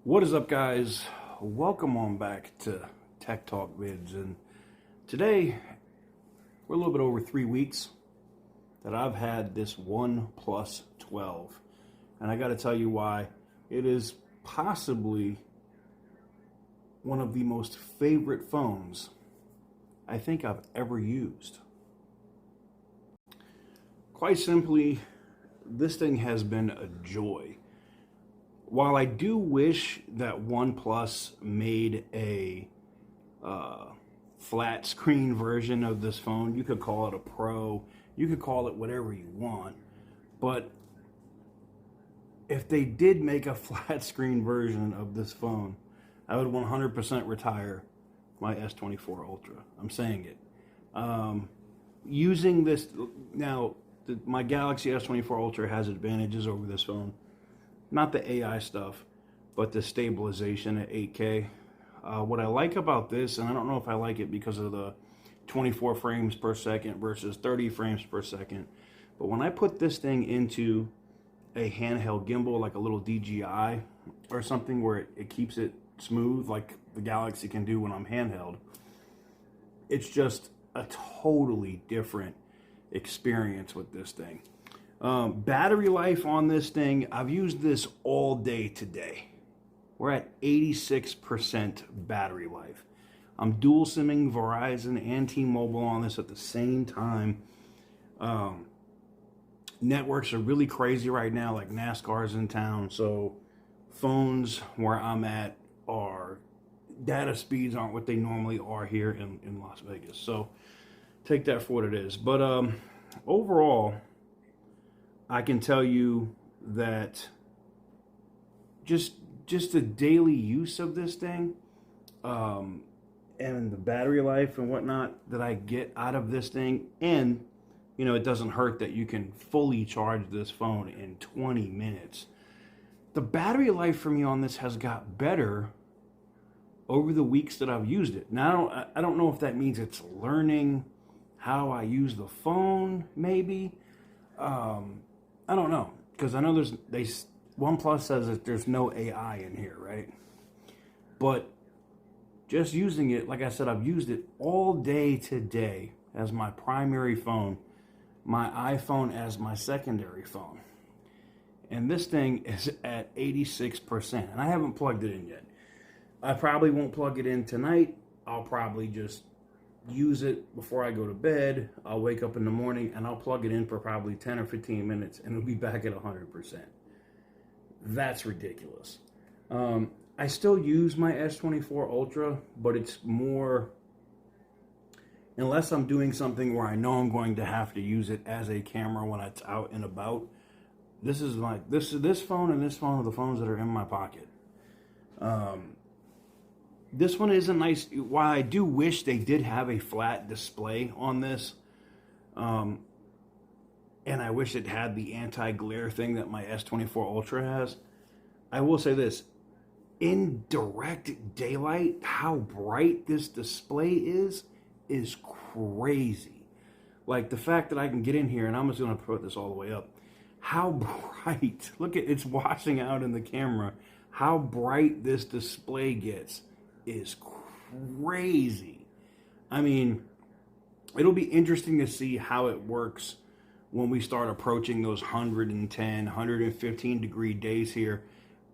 What is up, guys? Welcome on back to Tech Talk Vids. And today, we're a little bit over 3 weeks that I've had this OnePlus 12. And I got to tell you why. It is possibly one of the most favorite phones I think I've ever used. Quite simply, this thing has been a joy. While I do wish that OnePlus made a flat screen version of this phone, you could call it a Pro, you could call it whatever you want, but if they did make a flat screen version of this phone, I would 100% retire my S24 Ultra. I'm saying it. Using this now, my Galaxy S24 Ultra has advantages over this phone. Not the AI stuff, but the stabilization at 8K. What I like about this, and I don't know if I like it because of the 24 frames per second versus 30 frames per second, but when I put this thing into a handheld gimbal, like a little DJI or something where it keeps it smooth like the Galaxy can do when I'm handheld, it's just a totally different experience with this thing. Battery life on this thing, I've used this all day today. We're at 86% battery life. I'm dual simming Verizon and T-Mobile on this at the same time. Networks are really crazy right now, like NASCAR's in town, so phones where I'm at are data speeds aren't what they normally are here in Las Vegas. So take that for what it is. But overall, I can tell you that just the daily use of this thing and the battery life and whatnot that I get out of this thing, and you know, it doesn't hurt that you can fully charge this phone in 20 minutes. The battery life for me on this has got better over the weeks that I've used it. Now, I don't know if that means it's learning how I use the phone, maybe. I don't know, because I know OnePlus says that there's no AI in here, right? But just using it, like I said, I've used it all day today as my primary phone, my iPhone as my secondary phone. And this thing is at 86%, and I haven't plugged it in yet. I probably won't plug it in tonight. I'll probably just use it before I go to bed. I'll wake up in the morning and I'll plug it in for probably 10 or 15 minutes and it'll be back at 100%. That's ridiculous. I still use my S24 Ultra, but it's more, unless I'm doing something where I know I'm going to have to use it as a camera when it's out and about. This phone and this phone are the phones that are in my pocket. This one is a nice, while I do wish they did have a flat display on this, and I wish it had the anti-glare thing that my S24 Ultra has, I will say this, in direct daylight, how bright this display is crazy. Like the fact that I can get in here, and I'm just going to put this all the way up, how bright, look at, it's washing out in the camera, how bright this display gets is crazy. I mean, it'll be interesting to see how it works when we start approaching those 110, 115 degree days here,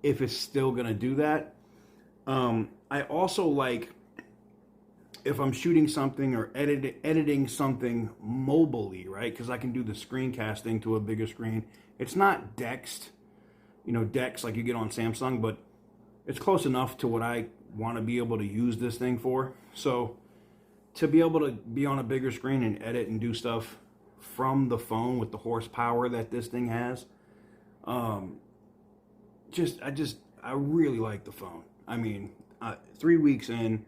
if it's still going to do that. I also like, if I'm shooting something or editing something mobilely, right? Because I can do the screencasting to a bigger screen. It's not DeXed, DeX like you get on Samsung, but it's close enough to what I want to be able to use this thing for. So to be able to be on a bigger screen and edit and do stuff from the phone with the horsepower that this thing has, I really like the phone. I mean, 3 weeks in,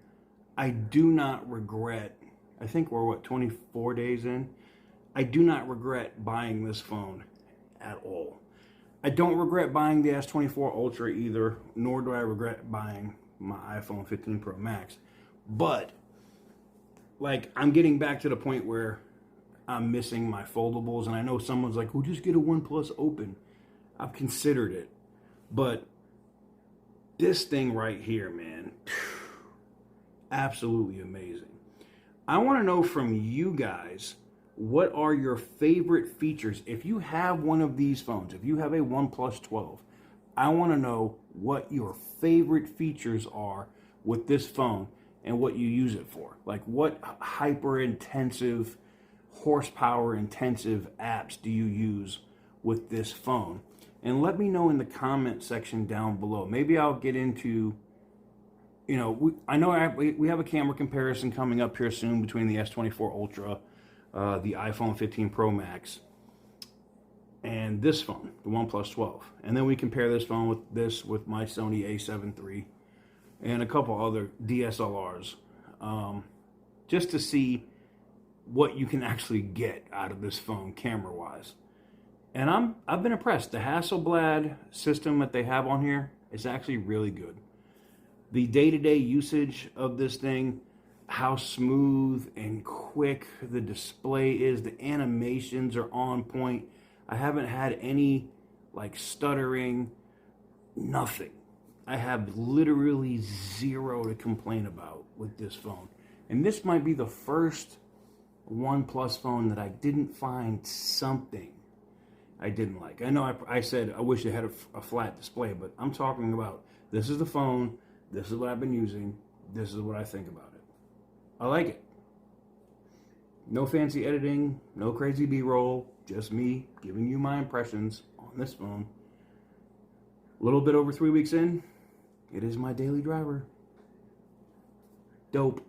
I do not regret, I think we're 24 days in, I do not regret buying this phone at all. I don't regret buying the S24 Ultra either, nor do I regret buying my iPhone 15 Pro Max. But, like, I'm getting back to the point where I'm missing my foldables, and I know someone's like, well, just get a OnePlus Open. I've considered it, but this thing right here, man, absolutely amazing. I want to know from you guys, what are your favorite features? If you have one of these phones, if you have a OnePlus 12, I want to know what your favorite features are with this phone and what you use it for. Like, what hyper intensive, horsepower intensive apps do you use with this phone? And let me know in the comment section down below. Maybe I'll get into, I know we have a camera comparison coming up here soon between the S24 Ultra, the iPhone 15 Pro Max, and this phone, the OnePlus 12. And then we compare this phone with my Sony A7 III and a couple other DSLRs, just to see what you can actually get out of this phone camera-wise. And I've been impressed. The Hasselblad system that they have on here is actually really good. The day-to-day usage of this thing, how smooth and quick the display is, the animations are on point. I haven't had any stuttering, nothing. I have literally zero to complain about with this phone. And this might be the first OnePlus phone that I didn't find something I didn't like. I know I said I wish it had a flat display, but I'm talking about, this is the phone, this is what I've been using, this is what I think about it. I like it. No fancy editing, no crazy B-roll, just me giving you my impressions on this phone. A little bit over 3 weeks in, it is my daily driver. Dope.